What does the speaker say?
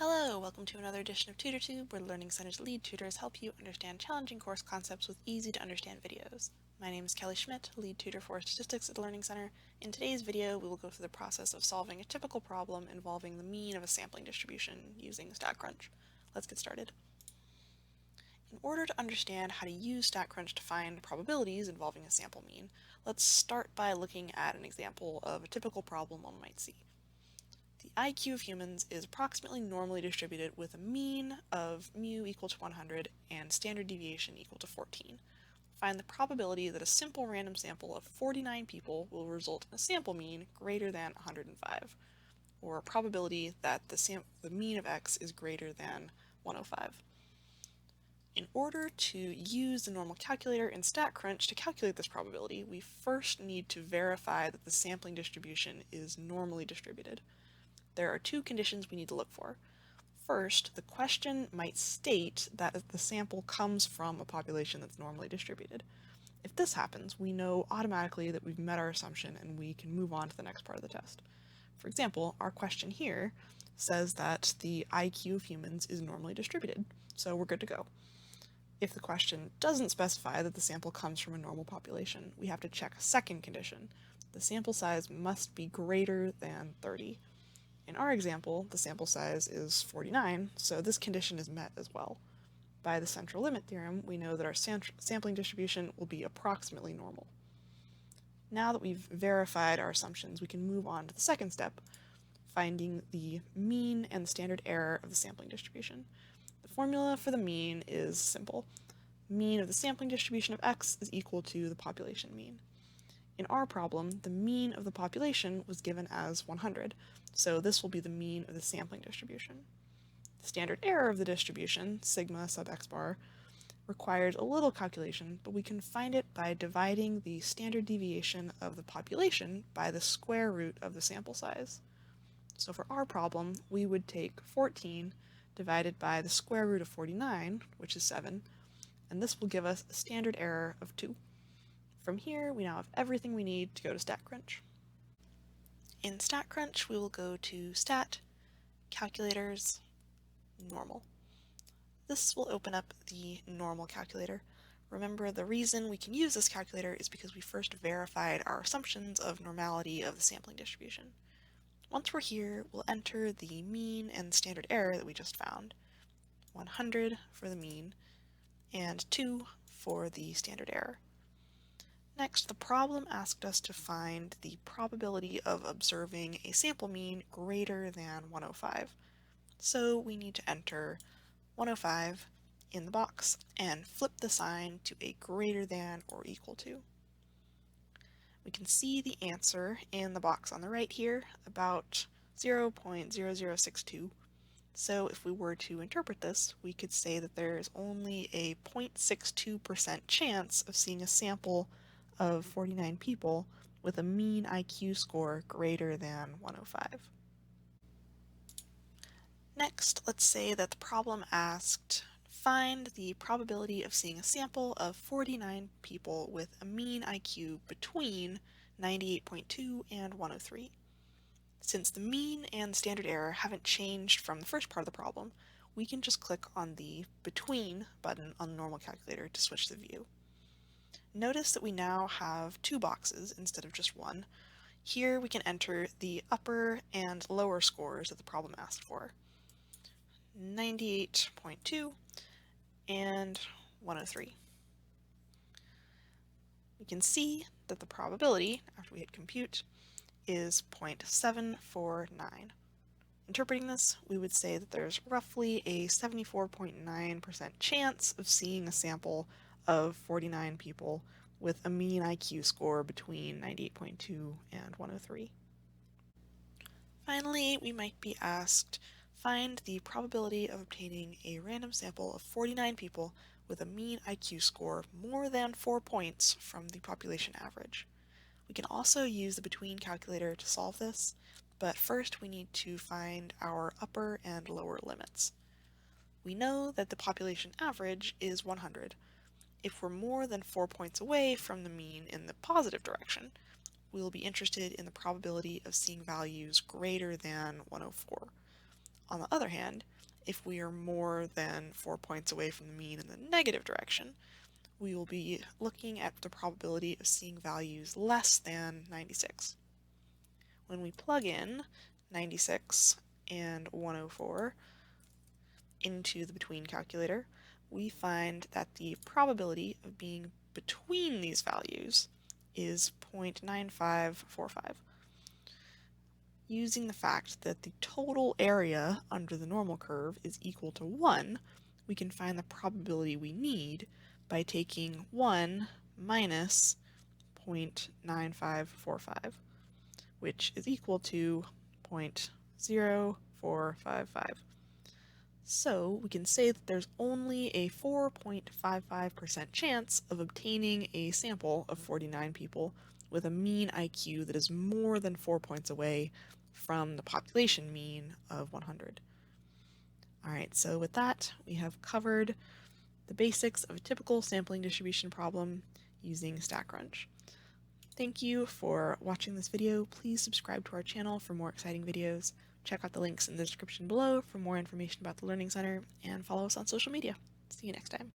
Hello, welcome to another edition of TutorTube, where Learning Center's lead tutors help you understand challenging course concepts with easy-to-understand videos. My name is Kelly Schmidt, lead tutor for statistics at the Learning Center. In today's video, we will go through the process of solving a typical problem involving the mean of a sampling distribution using StatCrunch. Let's get started. In order to understand how to use StatCrunch to find probabilities involving a sample mean, let's start by looking at an example of a typical problem one might see. The IQ of humans is approximately normally distributed with a mean of mu equal to 100 and standard deviation equal to 14. Find the probability that a simple random sample of 49 people will result in a sample mean greater than 105, or a probability that the mean of x is greater than 105. In order to use the normal calculator in StatCrunch to calculate this probability, we first need to verify that the sampling distribution is normally distributed. There are two conditions we need to look for. First, the question might state that the sample comes from a population that's normally distributed. If this happens, we know automatically that we've met our assumption and we can move on to the next part of the test. For example, our question here says that the IQ of humans is normally distributed, so we're good to go. If the question doesn't specify that the sample comes from a normal population, we have to check a second condition. The sample size must be greater than 30. In our example, the sample size is 49, so this condition is met as well. By the central limit theorem, we know that our sampling distribution will be approximately normal. Now that we've verified our assumptions, we can move on to the second step, finding the mean and the standard error of the sampling distribution. The formula for the mean is simple. Mean of the sampling distribution of x is equal to the population mean. In our problem, the mean of the population was given as 100, so this will be the mean of the sampling distribution. The standard error of the distribution, sigma sub x bar, requires a little calculation, but we can find it by dividing the standard deviation of the population by the square root of the sample size. So for our problem, we would take 14 divided by the square root of 49, which is 7, and this will give us a standard error of 2. From here, we now have everything we need to go to StatCrunch. In StatCrunch, we will go to Stat, Calculators, Normal. This will open up the normal calculator. Remember, the reason we can use this calculator is because we first verified our assumptions of normality of the sampling distribution. Once we're here, we'll enter the mean and standard error that we just found. 100 for the mean, and 2 for the standard error. Next, the problem asked us to find the probability of observing a sample mean greater than 105. So we need to enter 105 in the box and flip the sign to a greater than or equal to. We can see the answer in the box on the right here, about 0.0062. So if we were to interpret this, we could say that there is only a 0.62% chance of seeing a sample of 49 people with a mean IQ score greater than 105. Next, let's say that the problem asked, find the probability of seeing a sample of 49 people with a mean IQ between 98.2 and 103. Since the mean and standard error haven't changed from the first part of the problem, we can just click on the Between button on the normal calculator to switch the view. Notice that we now have two boxes instead of just one. Here we can enter the upper and lower scores that the problem asked for. 98.2 and 103. We can see that the probability, after we hit compute, is 0.749. Interpreting this, we would say that there's roughly a 74.9% chance of seeing a sample of 49 people with a mean IQ score between 98.2 and 103. Finally, we might be asked, find the probability of obtaining a random sample of 49 people with a mean IQ score more than 4 points from the population average. We can also use the Between calculator to solve this, but first we need to find our upper and lower limits. We know that the population average is 100. If we're more than 4 points away from the mean in the positive direction, we will be interested in the probability of seeing values greater than 104. On the other hand, if we are more than 4 points away from the mean in the negative direction, we will be looking at the probability of seeing values less than 96. When we plug in 96 and 104 into the between calculator, we find that the probability of being between these values is 0.9545. Using the fact that the total area under the normal curve is equal to 1, we can find the probability we need by taking 1 minus 0.9545, which is equal to 0.0455. So we can say that there's only a 4.55% chance of obtaining a sample of 49 people with a mean IQ that is more than 4 points away from the population mean of 100. Alright, so with that, we have covered the basics of a typical sampling distribution problem using StatCrunch. Thank you for watching this video. Please subscribe to our channel for more exciting videos. Check out the links in the description below for more information about the Learning Center, and follow us on social media. See you next time.